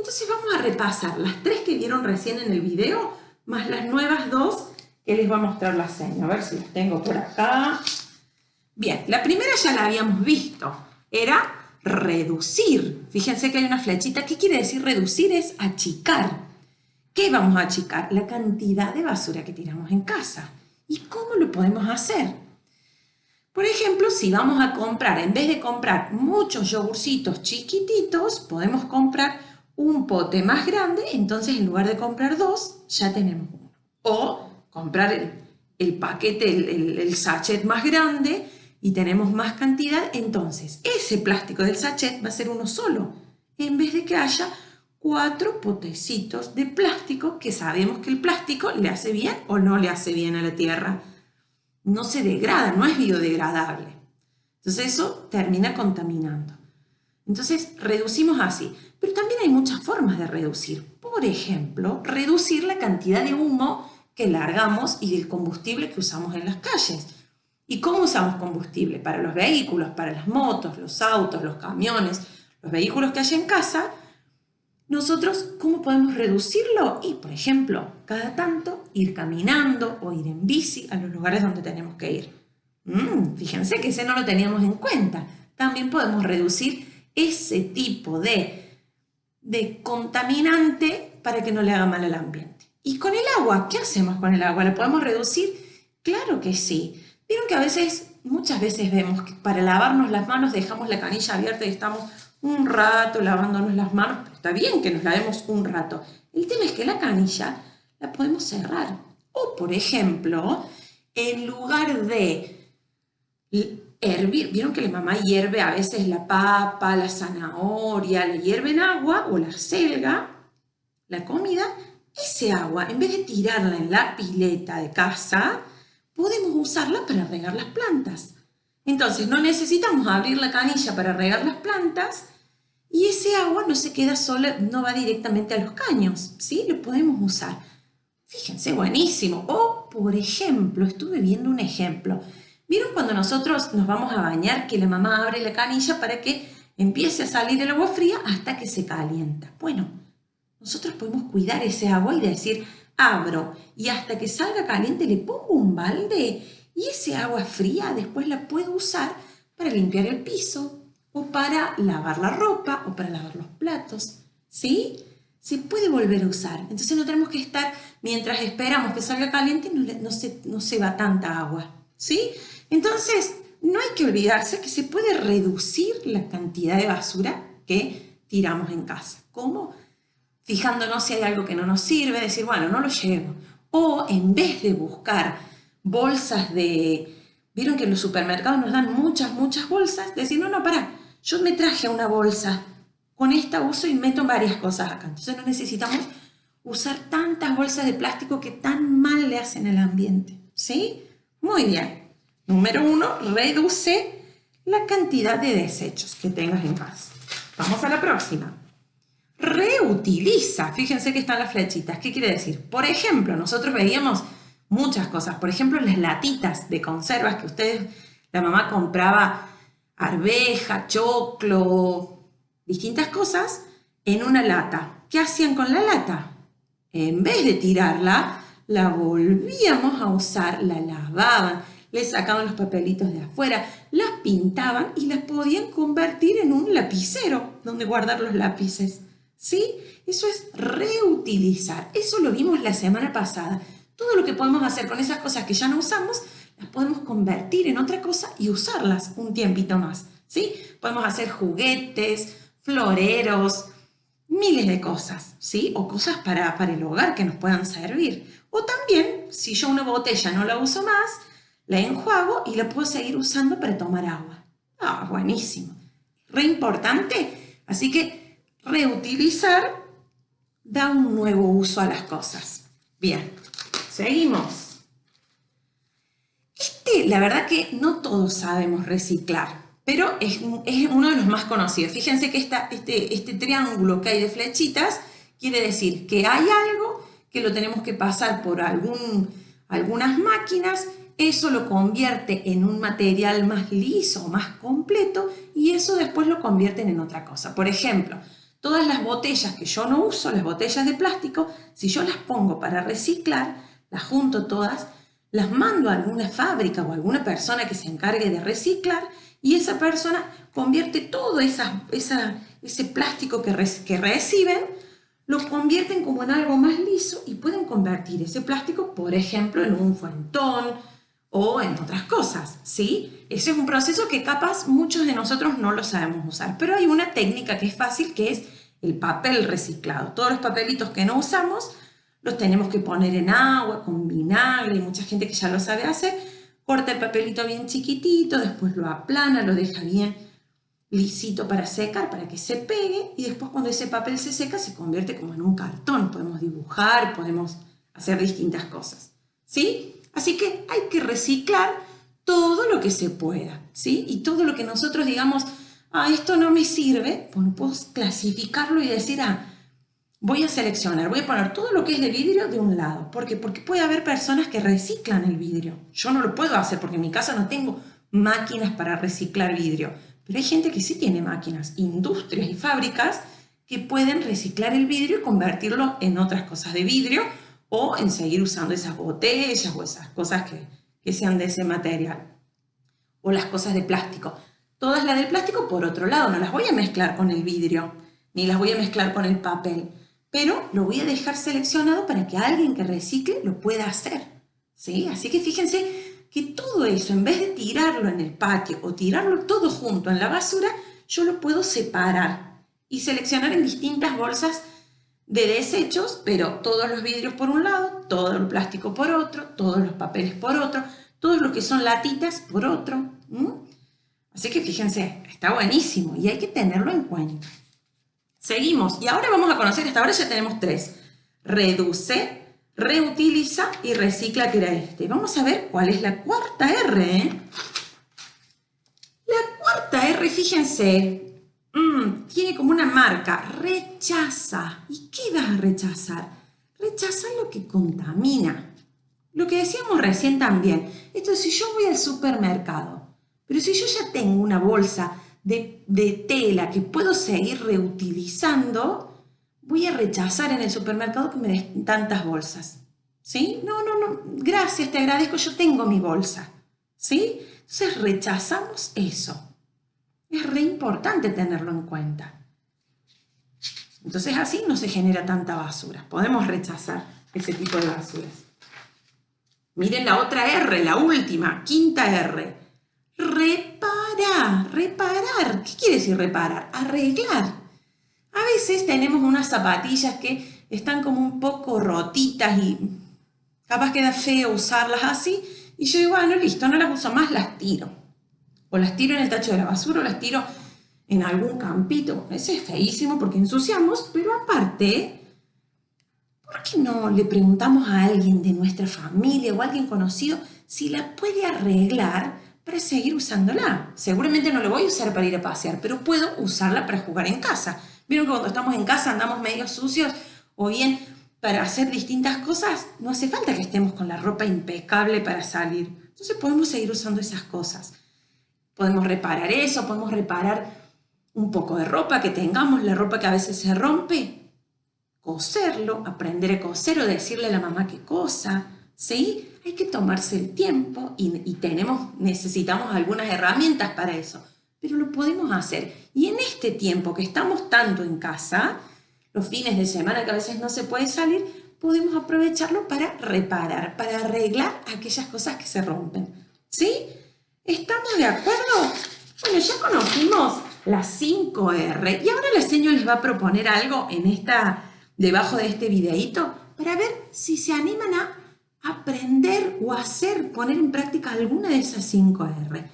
Entonces vamos a repasar las 3 que vieron recién en el video, más las nuevas 2 que les va a mostrar la seña. A ver si las tengo por acá. Bien, la primera ya la habíamos visto. Era reducir. Fíjense que hay una flechita. ¿Qué quiere decir reducir? Es achicar. ¿Qué vamos a achicar? La cantidad de basura que tiramos en casa. ¿Y cómo lo podemos hacer? Por ejemplo, si vamos a comprar, en vez de comprar muchos yogurcitos chiquititos, podemos comprar un pote más grande, entonces en lugar de comprar 2, ya tenemos uno. O comprar el paquete, el sachet más grande y tenemos más cantidad, entonces ese plástico del sachet va a ser uno solo, en vez de que haya 4 potecitos de plástico que sabemos que el plástico le hace bien o no le hace bien a la tierra. No se degrada, no es biodegradable. Entonces eso termina contaminando. Entonces reducimos así. Pero también hay muchas formas de reducir. Por ejemplo, reducir la cantidad de humo que largamos y del combustible que usamos en las calles. ¿Y cómo usamos combustible? Para los vehículos, para las motos, los autos, los camiones, los vehículos que hay en casa. Nosotros, ¿cómo podemos reducirlo? Y, por ejemplo, cada tanto ir caminando o ir en bici a los lugares donde tenemos que ir. Fíjense que ese no lo teníamos en cuenta. También podemos reducir ese tipo de contaminante para que no le haga mal al ambiente. ¿Y con el agua? ¿Qué hacemos con el agua? ¿La podemos reducir? Claro que sí. Vieron que muchas veces vemos que para lavarnos las manos dejamos la canilla abierta y estamos un rato lavándonos las manos, pero está bien que nos lavemos un rato. El tema es que la canilla la podemos cerrar. O, por ejemplo, en lugar de hervir, vieron que la mamá hierve a veces la papa, la zanahoria, la hierve en agua o la selga, la comida, ese agua, en vez de tirarla en la pileta de casa, podemos usarla para regar las plantas. Entonces no necesitamos abrir la canilla para regar las plantas y ese agua no se queda sola, no va directamente a los caños, ¿sí? Lo podemos usar. Fíjense, buenísimo. O, por ejemplo, estuve viendo un ejemplo. ¿Vieron cuando nosotros nos vamos a bañar que la mamá abre la canilla para que empiece a salir el agua fría hasta que se calienta? Bueno, nosotros podemos cuidar ese agua y decir, abro y hasta que salga caliente le pongo un balde y ese agua fría después la puedo usar para limpiar el piso o para lavar la ropa o para lavar los platos, ¿sí? Se puede volver a usar. Entonces no tenemos que estar, mientras esperamos que salga caliente, no se va tanta agua, ¿sí? Entonces no hay que olvidarse que se puede reducir la cantidad de basura que tiramos en casa. ¿Cómo? Fijándonos si hay algo que no nos sirve, decir, bueno, no lo llevo. O en vez de buscar bolsas vieron que en los supermercados nos dan muchas bolsas, decir, no, pará, yo me traje una bolsa, con esta uso y meto varias cosas acá. Entonces no necesitamos usar tantas bolsas de plástico que tan mal le hacen al ambiente, ¿sí? Muy bien. Número 1, reduce la cantidad de desechos que tengas en casa. Vamos a la próxima. Reutiliza. Fíjense que están las flechitas. ¿Qué quiere decir? Por ejemplo, nosotros veíamos muchas cosas. Por ejemplo, las latitas de conservas que la mamá compraba arveja, choclo, distintas cosas en una lata. ¿Qué hacían con la lata? En vez de tirarla, la volvíamos a usar, la lavaban, le sacaban los papelitos de afuera, las pintaban y las podían convertir en un lapicero donde guardar los lápices. ¿Sí? Eso es reutilizar. Eso lo vimos la semana pasada. Todo lo que podemos hacer con esas cosas que ya no usamos, las podemos convertir en otra cosa y usarlas un tiempito más. ¿Sí? Podemos hacer juguetes, floreros, miles de cosas, ¿sí? O cosas para el hogar que nos puedan servir. O también, si yo una botella no la uso más, la enjuago y la puedo seguir usando para tomar agua. Ah, buenísimo. Re importante. Así que reutilizar da un nuevo uso a las cosas. Bien, seguimos. La verdad que no todos sabemos reciclar, pero es uno de los más conocidos. Fíjense que este triángulo que hay de flechitas quiere decir que hay algo que lo tenemos que pasar por algunas máquinas, eso lo convierte en un material más liso, más completo, y eso después lo convierten en otra cosa. Por ejemplo, Todas las botellas que yo no uso, las botellas de plástico, si yo las pongo para reciclar, las junto todas, las mando a alguna fábrica o a alguna persona que se encargue de reciclar y esa persona convierte todo ese plástico que reciben, lo convierten como en algo más liso y pueden convertir ese plástico, por ejemplo, en un fuentón o en otras cosas, ¿sí? Ese es un proceso que capaz muchos de nosotros no lo sabemos usar, pero hay una técnica que es fácil, que es el papel reciclado. Todos los papelitos que no usamos los tenemos que poner en agua, con vinagre, hay mucha gente que ya lo sabe hacer, corta el papelito bien chiquitito, después lo aplana, lo deja bien lisito para secar, para que se pegue, y después cuando ese papel se seca se convierte como en un cartón, podemos dibujar, podemos hacer distintas cosas, ¿sí? Así que hay que reciclar todo lo que se pueda, ¿sí? Y todo lo que nosotros digamos, esto no me sirve, bueno, puedo clasificarlo y decir, voy a seleccionar, voy a poner todo lo que es de vidrio de un lado. ¿Por qué? Porque puede haber personas que reciclan el vidrio. Yo no lo puedo hacer porque en mi casa no tengo máquinas para reciclar vidrio. Pero hay gente que sí tiene máquinas, industrias y fábricas que pueden reciclar el vidrio y convertirlo en otras cosas de vidrio o en seguir usando esas botellas o esas cosas que sean de ese material. O las cosas de plástico. Todas las del plástico, por otro lado, no las voy a mezclar con el vidrio, ni las voy a mezclar con el papel, pero lo voy a dejar seleccionado para que alguien que recicle lo pueda hacer, ¿sí? Así que fíjense que todo eso, en vez de tirarlo en el patio o tirarlo todo junto en la basura, yo lo puedo separar y seleccionar en distintas bolsas de desechos, pero todos los vidrios por un lado, todo el plástico por otro, todos los papeles por otro, todos los que son latitas por otro. Así que fíjense, está buenísimo y hay que tenerlo en cuenta. Seguimos y ahora vamos a conocer, hasta ahora ya tenemos 3. Reduce, reutiliza y recicla, que era este. Vamos a ver cuál es la cuarta R. La cuarta R, fíjense, tiene como una marca, rechaza. ¿Y qué vas a rechazar? Rechazar lo que contamina. Lo que decíamos recién también. Esto es si yo voy al supermercado, pero si yo ya tengo una bolsa de tela que puedo seguir reutilizando, voy a rechazar en el supermercado que me den tantas bolsas. ¿Sí? No, gracias, te agradezco, yo tengo mi bolsa. ¿Sí? Entonces rechazamos eso. Es re importante tenerlo en cuenta. Entonces así no se genera tanta basura. Podemos rechazar ese tipo de basuras. Miren la otra R, la última, quinta R. Reparar. ¿Qué quiere decir reparar? Arreglar. A veces tenemos unas zapatillas que están como un poco rotitas y capaz queda feo usarlas así. Y yo digo, bueno, listo, no las uso más, las tiro. O las tiro en el tacho de la basura o las tiro en algún campito. Eso es feísimo porque ensuciamos, pero aparte, ¿por qué no le preguntamos a alguien de nuestra familia o a alguien conocido si la puede arreglar para seguir usándola? Seguramente no la voy a usar para ir a pasear, pero puedo usarla para jugar en casa. Vieron que cuando estamos en casa andamos medio sucios o bien para hacer distintas cosas, no hace falta que estemos con la ropa impecable para salir. Entonces podemos seguir usando esas cosas. Podemos reparar eso, podemos reparar un poco de ropa que tengamos, la ropa que a veces se rompe, coserlo, aprender a coser o decirle a la mamá qué cosa, ¿sí? Hay que tomarse el tiempo y necesitamos algunas herramientas para eso, pero lo podemos hacer. Y en este tiempo que estamos tanto en casa, los fines de semana que a veces no se puede salir, podemos aprovecharlo para reparar, para arreglar aquellas cosas que se rompen, ¿sí? ¿Estamos de acuerdo? Bueno, ya conocimos las 5 R y ahora la señora les va a proponer algo debajo de este videíto para ver si se animan a aprender o poner en práctica alguna de esas 5 R.